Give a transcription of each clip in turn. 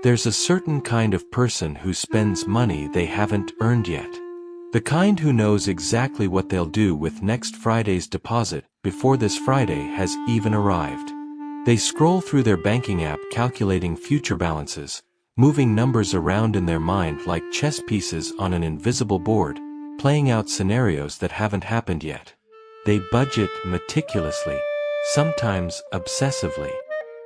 There's a certain kind of person who spends money they haven't earned yet. The kind who knows exactly what they'll do with next Friday's deposit before this Friday has even arrived. They scroll through their banking app calculating future balances, moving numbers around in their mind like chess pieces on an invisible board, playing out scenarios that haven't happened yet. They budget meticulously, sometimes obsessively.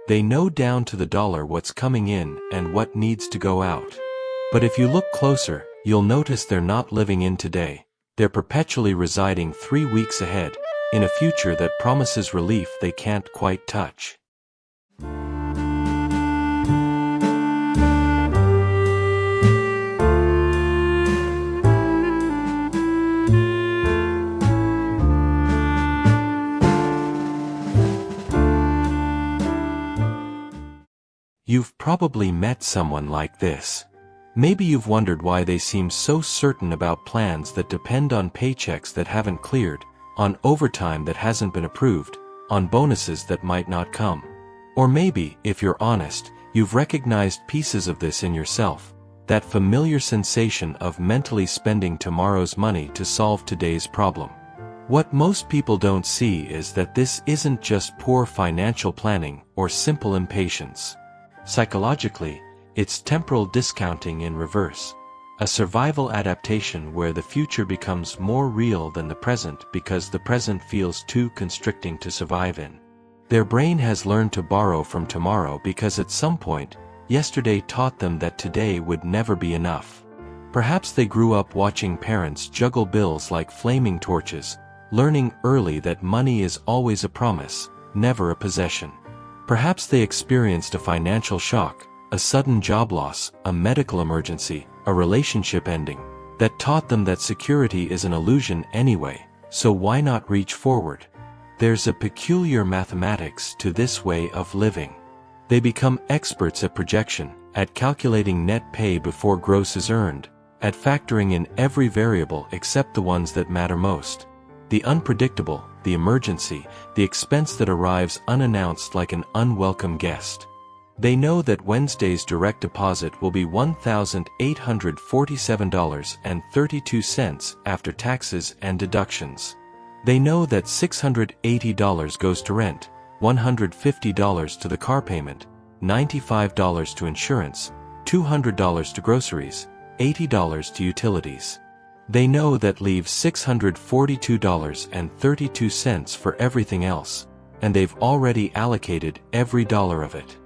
They know down to the dollar what's coming in and what needs to go out. But if you look closer, you'll notice they're not living in today. They're perpetually residing 3 weeks ahead, in a future that promises relief they can't quite touch. You've probably met someone like this. Maybe you've wondered why they seem so certain about plans that depend on paychecks that haven't cleared, on overtime that hasn't been approved, on bonuses that might not come. Or maybe, if you're honest, you've recognized pieces of this in yourself, that familiar sensation of mentally spending tomorrow's money to solve today's problem. What most people don't see is that this isn't just poor financial planning or simple impatience. Psychologically, it's temporal discounting in reverse, a survival adaptation where the future becomes more real than the present because the present feels too constricting to survive in. Their brain has learned to borrow from tomorrow because at some point, yesterday taught them that today would never be enough. Perhaps they grew up watching parents juggle bills like flaming torches, learning early that money is always a promise, never a possession. Perhaps they experienced a financial shock, a sudden job loss, a medical emergency, a relationship ending, that taught them that security is an illusion anyway, so why not reach forward? There's a peculiar mathematics to this way of living. They become experts at projection, at calculating net pay before gross is earned, at factoring in every variable except the ones that matter most. The unpredictable, the emergency, the expense that arrives unannounced like an unwelcome guest. They know that Wednesday's direct deposit will be $1,847.32 after taxes and deductions. They know that $680 goes to rent, $150 to the car payment, $95 to insurance, $200 to groceries, $80 to utilities. They know that leaves $642.32 for everything else, and they've already allocated every dollar of it.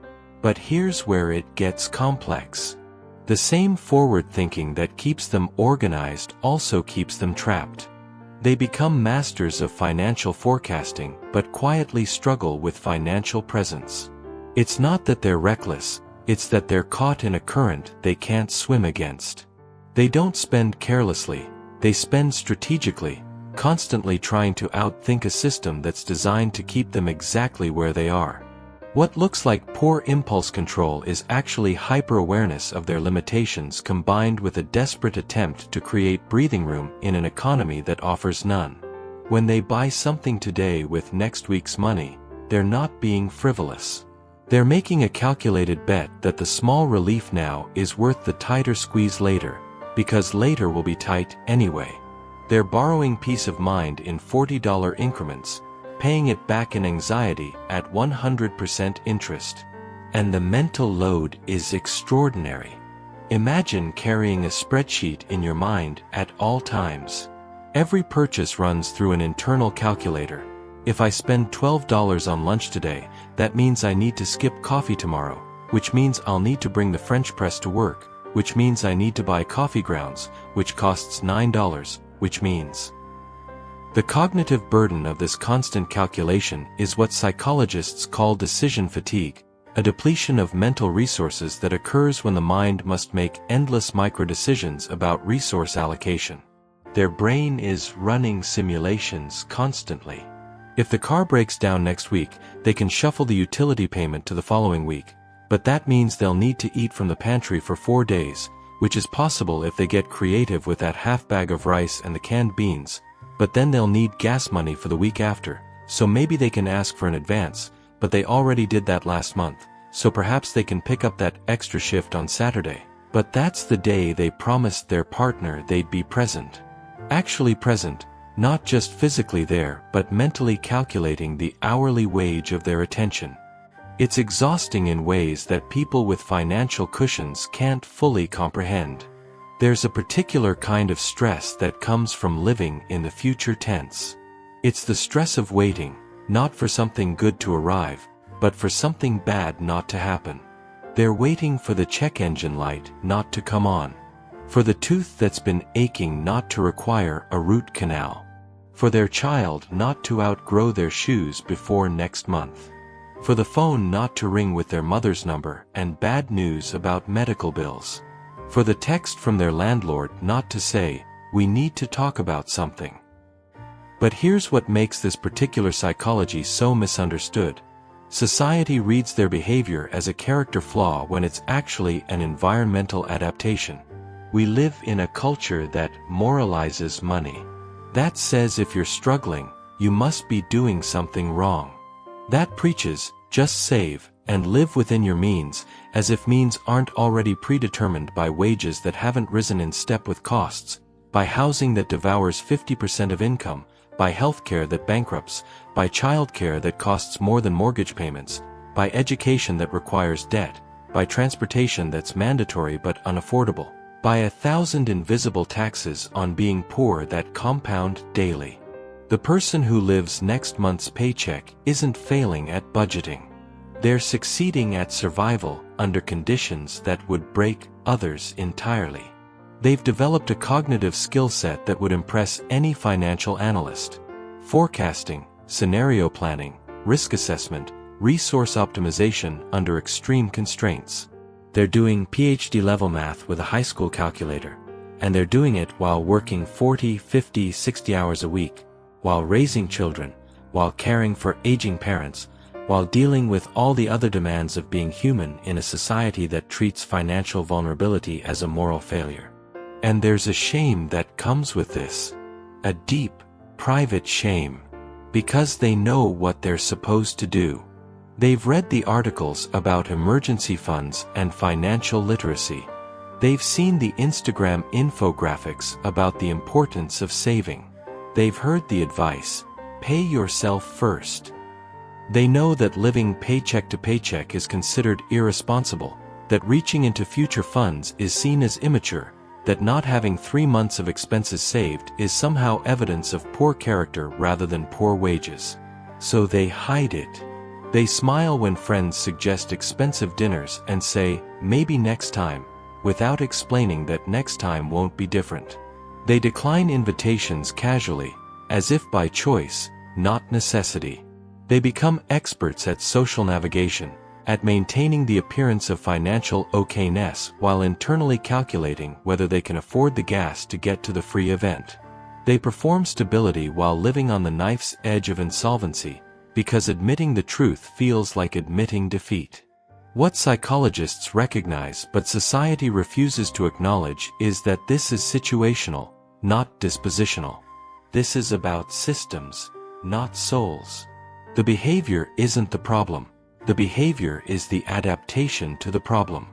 But here's where it gets complex. The same forward thinking that keeps them organized also keeps them trapped. They become masters of financial forecasting but quietly struggle with financial presence. It's not that they're reckless, it's that they're caught in a current they can't swim against. They don't spend carelessly. They spend strategically, constantly trying to outthink a system that's designed to keep them exactly where they are. What looks like poor impulse control is actually hyper-awareness of their limitations combined with a desperate attempt to create breathing room in an economy that offers none. When they buy something today with next week's money, they're not being frivolous. They're making a calculated bet that the small relief now is worth the tighter squeeze later, because later will be tight anyway. They're borrowing peace of mind in $40 increments, paying it back in anxiety at 100% interest. And the mental load is extraordinary. Imagine carrying a spreadsheet in your mind at all times. Every purchase runs through an internal calculator. If I spend $12 on lunch today, that means I need to skip coffee tomorrow, which means I'll need to bring the French press to work, which means I need to buy coffee grounds, which costs $9, which means. The cognitive burden of this constant calculation is what psychologists call decision fatigue, a depletion of mental resources that occurs when the mind must make endless micro-decisions about resource allocation. Their brain is running simulations constantly. If the car breaks down next week, they can shuffle the utility payment to the following week, but that means they'll need to eat from the pantry for 4 days, which is possible if they get creative with that half bag of rice and the canned beans, but then they'll need gas money for the week after, so maybe they can ask for an advance, but they already did that last month, so perhaps they can pick up that extra shift on Saturday. But that's the day they promised their partner they'd be present. Actually present, not just physically there, but mentally calculating the hourly wage of their attention. It's exhausting in ways that people with financial cushions can't fully comprehend. There's a particular kind of stress that comes from living in the future tense. It's the stress of waiting, not for something good to arrive, but for something bad not to happen. They're waiting for the check engine light not to come on. For the tooth that's been aching not to require a root canal. For their child not to outgrow their shoes before next month. For the phone not to ring with their mother's number and bad news about medical bills. For the text from their landlord not to say, "We need to talk about something." But here's what makes this particular psychology so misunderstood. Society reads their behavior as a character flaw when it's actually an environmental adaptation. We live in a culture that moralizes money. That says if you're struggling, you must be doing something wrong. That preaches, just save, and live within your means, as if means aren't already predetermined by wages that haven't risen in step with costs, by housing that devours 50% of income, by healthcare that bankrupts, by childcare that costs more than mortgage payments, by education that requires debt, by transportation that's mandatory but unaffordable, by 1,000 invisible taxes on being poor that compound daily. The person who lives next month's paycheck isn't failing at budgeting. They're succeeding at survival under conditions that would break others entirely. They've developed a cognitive skill set that would impress any financial analyst. Forecasting, scenario planning, risk assessment, resource optimization under extreme constraints. They're doing PhD-level math with a high school calculator, and they're doing it while working 40, 50, 60 hours a week, while raising children, while caring for aging parents, while dealing with all the other demands of being human in a society that treats financial vulnerability as a moral failure. And there's a shame that comes with this. A deep, private shame. Because they know what they're supposed to do. They've read the articles about emergency funds and financial literacy. They've seen the Instagram infographics about the importance of saving. They've heard the advice, pay yourself first. They know that living paycheck to paycheck is considered irresponsible, that reaching into future funds is seen as immature, that not having 3 months of expenses saved is somehow evidence of poor character rather than poor wages. So they hide it. They smile when friends suggest expensive dinners and say, maybe next time, without explaining that next time won't be different. They decline invitations casually, as if by choice, not necessity. They become experts at social navigation, at maintaining the appearance of financial okayness while internally calculating whether they can afford the gas to get to the free event. They perform stability while living on the knife's edge of insolvency, because admitting the truth feels like admitting defeat. What psychologists recognize but society refuses to acknowledge is that this is situational, not dispositional. This is about systems, not souls. The behavior isn't the problem. The behavior is the adaptation to the problem.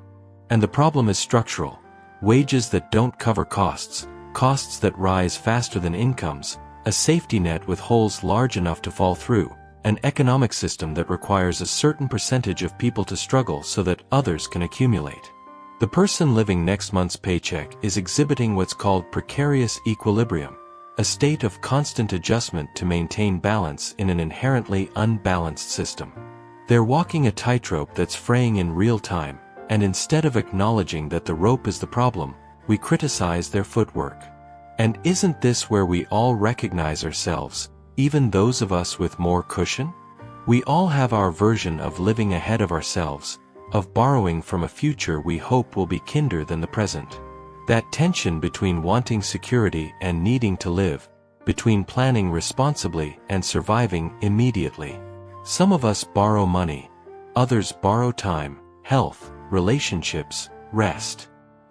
And the problem is structural. Wages that don't cover costs, costs that rise faster than incomes, a safety net with holes large enough to fall through, an economic system that requires a certain percentage of people to struggle so that others can accumulate. The person living next month's paycheck is exhibiting what's called precarious equilibrium, a state of constant adjustment to maintain balance in an inherently unbalanced system. They're walking a tightrope that's fraying in real time, and instead of acknowledging that the rope is the problem, we criticize their footwork. And isn't this where we all recognize ourselves, even those of us with more cushion? We all have our version of living ahead of ourselves, of borrowing from a future we hope will be kinder than the present. That tension between wanting security and needing to live, between planning responsibly and surviving immediately. Some of us borrow money, others borrow time, health, relationships, rest.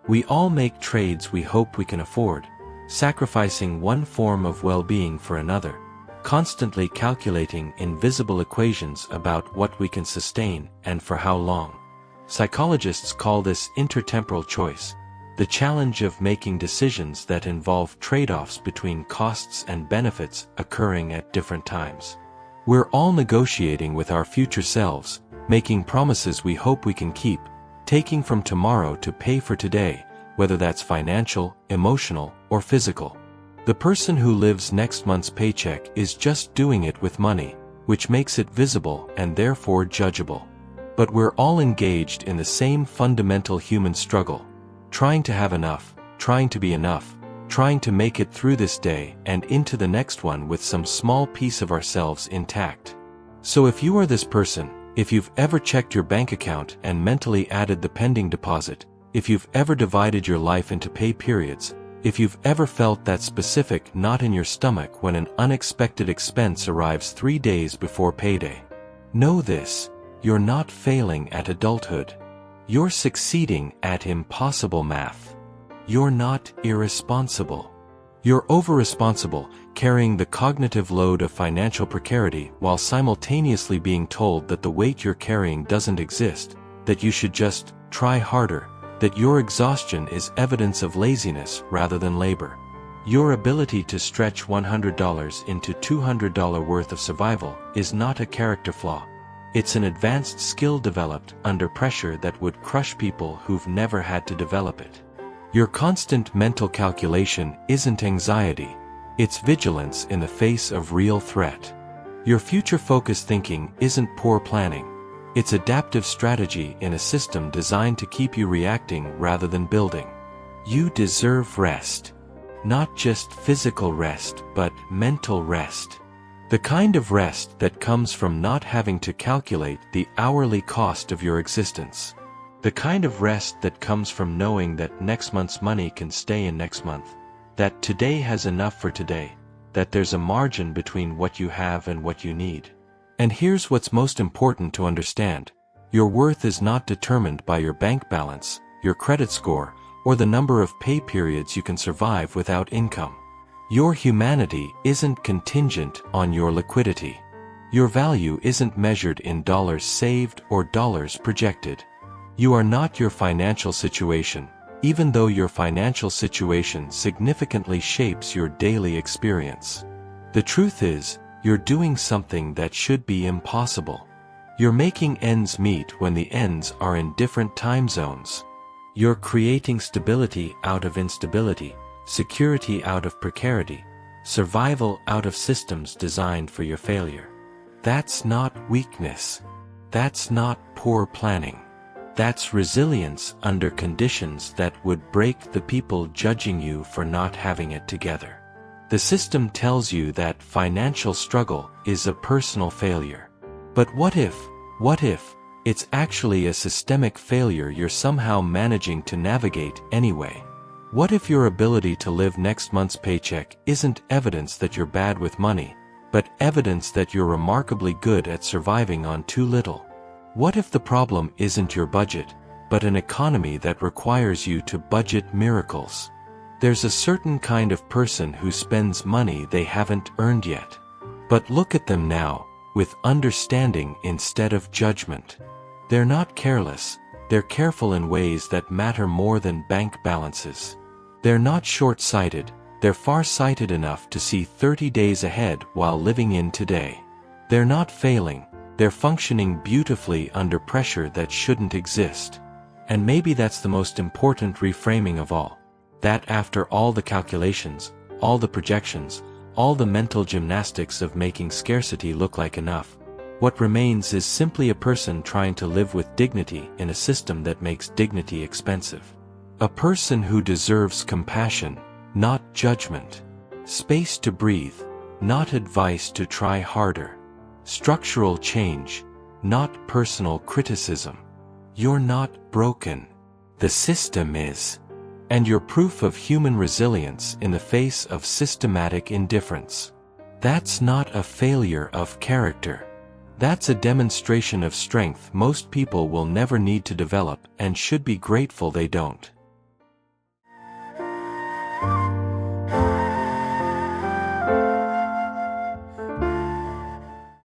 We all make trades we hope we can afford, sacrificing one form of well-being for another, constantly calculating invisible equations about what we can sustain and for how long. Psychologists call this intertemporal choice, the challenge of making decisions that involve trade-offs between costs and benefits occurring at different times. We're all negotiating with our future selves, making promises we hope we can keep, taking from tomorrow to pay for today, whether that's financial, emotional, or physical. The person who lives next month's paycheck is just doing it with money, which makes it visible and therefore judgeable. But we're all engaged in the same fundamental human struggle, trying to have enough, trying to be enough, trying to make it through this day and into the next one with some small piece of ourselves intact. So if you are this person, if you've ever checked your bank account and mentally added the pending deposit, if you've ever divided your life into pay periods, if you've ever felt that specific knot in your stomach when an unexpected expense arrives 3 days before payday, know this: you're not failing at adulthood. You're succeeding at impossible math. You're not irresponsible. You're over-responsible, carrying the cognitive load of financial precarity while simultaneously being told that the weight you're carrying doesn't exist, that you should just try harder, that your exhaustion is evidence of laziness rather than labor. Your ability to stretch $100 into $200 worth of survival is not a character flaw. It's an advanced skill developed under pressure that would crush people who've never had to develop it. Your constant mental calculation isn't anxiety, it's vigilance in the face of real threat. Your future-focused thinking isn't poor planning, it's adaptive strategy in a system designed to keep you reacting rather than building. You deserve rest. Not just physical rest, but mental rest. The kind of rest that comes from not having to calculate the hourly cost of your existence. The kind of rest that comes from knowing that next month's money can stay in next month, that today has enough for today, that there's a margin between what you have and what you need. And here's what's most important to understand: your worth is not determined by your bank balance, your credit score, or the number of pay periods you can survive without income. Your humanity isn't contingent on your liquidity. Your value isn't measured in dollars saved or dollars projected. You are not your financial situation, even though your financial situation significantly shapes your daily experience. The truth is, you're doing something that should be impossible. You're making ends meet when the ends are in different time zones. You're creating stability out of instability, security out of precarity, survival out of systems designed for your failure. That's not weakness. That's not poor planning. That's resilience under conditions that would break the people judging you for not having it together. The system tells you that financial struggle is a personal failure. But what if it's actually a systemic failure you're somehow managing to navigate anyway? What if your ability to live next month's paycheck isn't evidence that you're bad with money, but evidence that you're remarkably good at surviving on too little? What if the problem isn't your budget, but an economy that requires you to budget miracles? There's a certain kind of person who spends money they haven't earned yet. But look at them now, with understanding instead of judgment. They're not careless, they're careful in ways that matter more than bank balances. They're not short-sighted, they're far-sighted enough to see 30 days ahead while living in today. They're not failing, they're functioning beautifully under pressure that shouldn't exist. And maybe that's the most important reframing of all. That after all the calculations, all the projections, all the mental gymnastics of making scarcity look like enough, what remains is simply a person trying to live with dignity in a system that makes dignity expensive. A person who deserves compassion, not judgment. Space to breathe, not advice to try harder. Structural change, not personal criticism. You're not broken. The system is. And you're proof of human resilience in the face of systematic indifference. That's not a failure of character. That's a demonstration of strength most people will never need to develop and should be grateful they don't.